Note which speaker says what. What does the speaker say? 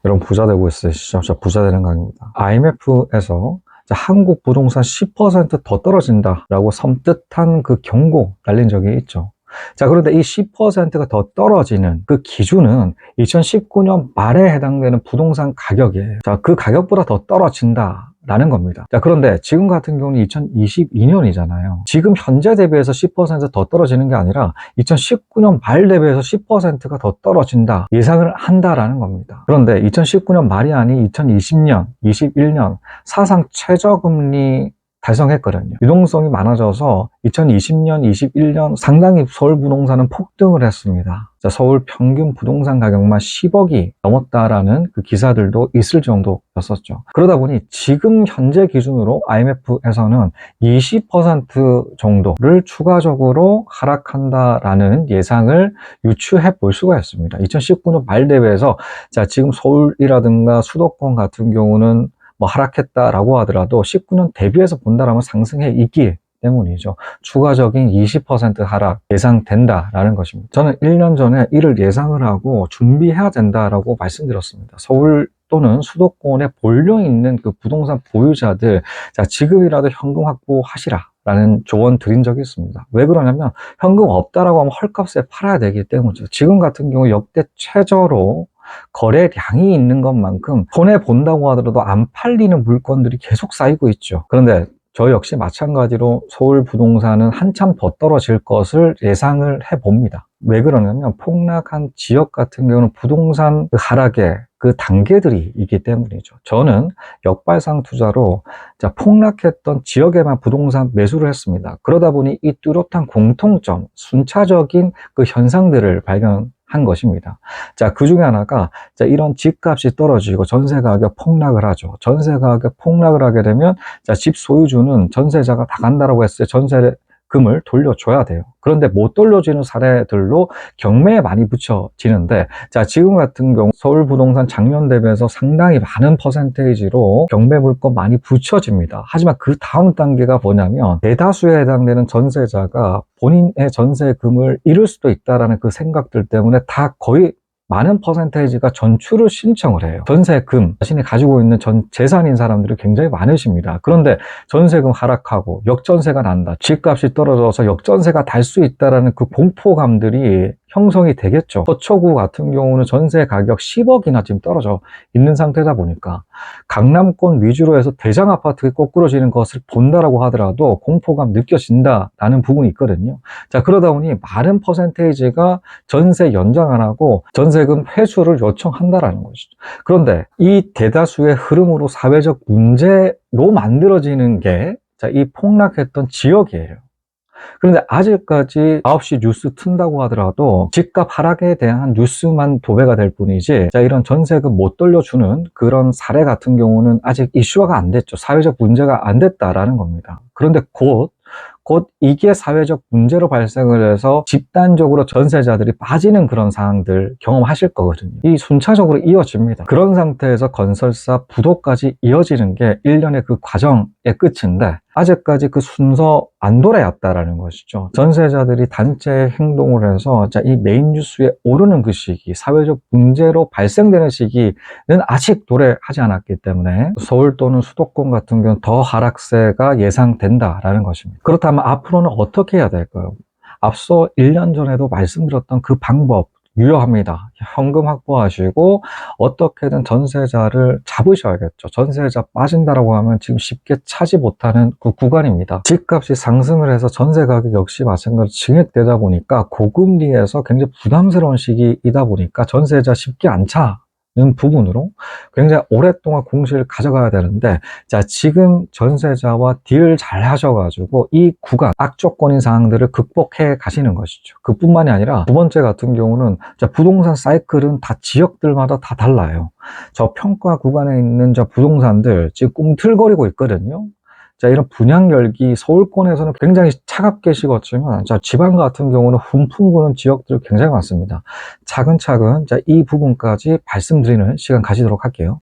Speaker 1: 여러분 부자 되고 있으시죠? 저 부자 되는 강입니다. IMF에서 한국 부동산 10% 더 떨어진다라고 섬뜩한 그 경고 날린 적이 있죠. 자, 그런데 이 10%가 더 떨어지는 그 기준은 2019년 말에 해당되는 부동산 가격이에요. 자, 그 가격보다 더 떨어진다라는 겁니다. 자, 그런데 지금 같은 경우는 2022년이잖아요. 지금 현재 대비해서 10%더 떨어지는 게 아니라 2019년 말 대비해서 10%가 더 떨어진다 예상을 한다라는 겁니다. 그런데 2019년 말이 아닌 2020년, 21년 사상 최저금리 달성했거든요. 유동성이 많아져서 2020년, 21년 상당히 서울 부동산은 폭등을 했습니다. 자, 서울 평균 부동산 가격만 10억이 넘었다라는 그 기사들도 있을 정도였었죠. 그러다 보니 지금 현재 기준으로 IMF에서는 20% 정도를 추가적으로 하락한다라는 예상을 유추해 볼 수가 있습니다. 2019년 말 대비해서 자, 지금 서울이라든가 수도권 같은 경우는 하락했다라고 하더라도 19년 대비해서 본다라면 상승해 있기 때문이죠. 추가적인 20% 하락 예상된다라는 것입니다. 저는 1년 전에 이를 예상을 하고 준비해야 된다라고 말씀드렸습니다. 서울 또는 수도권에 몰려 있는 그 부동산 보유자들, 자, 지금이라도 현금 확보하시라 라는 조언 드린 적이 있습니다. 왜 그러냐면 현금 없다라고 하면 헐값에 팔아야 되기 때문이죠. 지금 같은 경우 역대 최저로 거래량이 있는 것만큼 손해본다고 하더라도 안 팔리는 물건들이 계속 쌓이고 있죠. 그런데 저 역시 마찬가지로 서울 부동산은 한참 더 떨어질 것을 예상을 해봅니다. 왜 그러냐면 폭락한 지역 같은 경우는 부동산 하락의 그 단계들이 있기 때문이죠. 저는 역발상 투자로 폭락했던 지역에만 부동산 매수를 했습니다. 그러다 보니 이 뚜렷한 공통점, 순차적인 그 현상들을 발견한 것입니다. 자, 그 중에 하나가 이런 집값이 떨어지고 전세 가격 폭락을 하죠. 전세 가격 폭락을 하게 되면 집 소유주는 전세자가 다 간다라고 했을 때 전세금을 돌려줘야 돼요. 그런데 못 돌려지는 사례들로 경매에 많이 붙여지는데, 자, 지금 같은 경우 서울 부동산 작년 대비해서 상당히 많은 퍼센테이지로 경매 물건 많이 붙여집니다. 하지만 그 다음 단계가 뭐냐면 대다수에 해당되는 전세자가 본인의 전세금을 잃을 수도 있다라는 그 생각들 때문에 다 거의 많은 퍼센테이지가 전출을 신청을 해요. 전세금, 자신이 가지고 있는 전 재산인 사람들이 굉장히 많으십니다. 그런데 전세금 하락하고 역전세가 난다, 집값이 떨어져서 역전세가 달 수 있다는 그 공포감들이 형성이 되겠죠. 서초구 같은 경우는 전세 가격 10억이나 지금 떨어져 있는 상태다 보니까 강남권 위주로 해서 대장 아파트가 거꾸로지는 것을 본다라고 하더라도 공포감 느껴진다라는 부분이 있거든요. 자, 그러다 보니 많은 퍼센테이지가 전세 연장 안 하고 전세금 회수를 요청한다라는 것이죠. 그런데 이 대다수의 흐름으로 사회적 문제로 만들어지는 게 이 폭락했던 지역이에요. 그런데 아직까지 9시 뉴스 튼다고 하더라도 집값 하락에 대한 뉴스만 도배가 될 뿐이지, 이런 전세금 못 돌려주는 그런 사례 같은 경우는 아직 이슈화가 안 됐죠. 사회적 문제가 안 됐다라는 겁니다. 그런데 곧 이게 사회적 문제로 발생을 해서 집단적으로 전세자들이 빠지는 그런 상황들 경험하실 거거든요. 이 순차적으로 이어집니다. 그런 상태에서 건설사 부도까지 이어지는 게 일련의 그 과정의 끝인데, 아직까지 그 순서 안 돌아왔다라는 것이죠. 전세자들이 단체 행동을 해서 이 메인 뉴스에 오르는 그 시기, 사회적 문제로 발생되는 시기는 아직 도래하지 않았기 때문에 서울 또는 수도권 같은 경우는 더 하락세가 예상된다라는 것입니다. 그렇다면 앞으로는 어떻게 해야 될까요? 앞서 1년 전에도 말씀드렸던 그 방법 유효합니다. 현금 확보하시고 어떻게든 전세자를 잡으셔야겠죠. 전세자 빠진다라고 하면 지금 쉽게 차지 못하는 그 구간입니다. 집값이 상승을 해서 전세 가격 역시 마찬가지로 증액되다 보니까 고금리에서 굉장히 부담스러운 시기이다 보니까 전세자 쉽게 안 차. 부분으로 굉장히 오랫동안 공시를 가져가야 되는데, 자, 지금 전세자와 딜 잘 하셔가지고 이 구간 악조건인 상황들을 극복해 가시는 것이죠. 그뿐만이 아니라 두 번째 같은 경우는 부동산 사이클은 다 지역들마다 다 달라요. 저 평가 구간에 있는 부동산들 지금 꿈틀거리고 있거든요. 자, 이런 분양 열기 서울권에서는 굉장히 차갑게 식었지만, 지방 같은 경우는 훈풍 부는 지역들 굉장히 많습니다. 차근차근 이 부분까지 말씀드리는 시간 가지도록 할게요.